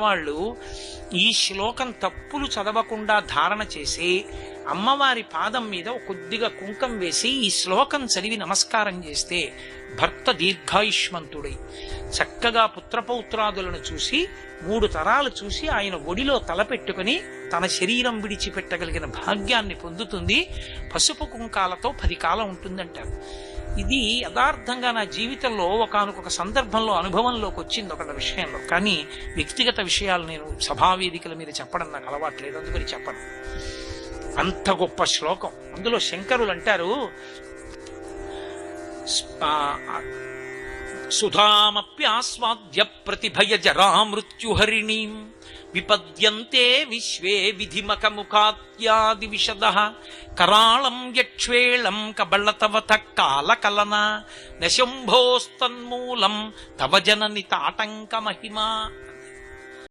వాళ్ళు ఈ శ్లోకం తప్పులు చదవకుండా ధారణ చేసి అమ్మవారి పాదం మీద కొద్దిగా కుంకం వేసి ఈ శ్లోకం చదివి నమస్కారం చేస్తే భర్త దీర్ఘాయుష్మంతుడై చక్కగా పుత్రపౌత్రాదులను చూసి 3 తరాలు చూసి ఆయన ఒడిలో తలపెట్టుకుని తన శరీరం విడిచిపెట్టగలిగిన భాగ్యాన్ని పొందుతుంది. పసుపు కుంకాలతో 10 కాలం ఉంటుందంటారు. ఇది యథార్థంగా నా జీవితంలో ఒకానొక సందర్భంలో అనుభవంలోకి వచ్చింది ఒక విషయంలో. కానీ వ్యక్తిగత విషయాలు నేను సభావేదికల మీద చెప్పడం నాకు అలవాట్లేదు, అందుకని చెప్పను. అంత గొప్ప శ్లోకం. అందులో శంకరులు అంటారు, సుధామప్యాస్వాద్య ప్రతిభయ జరా మృత్యుహరిణీం విపద్యంతే విశ్వే విధిమకముఖాత్యాది విశదః కరాళం యక్ష్వేళం కబళతవత కాలకలన నశంభోస్తన్మూలం తవ జనని తాటంక మహిమా.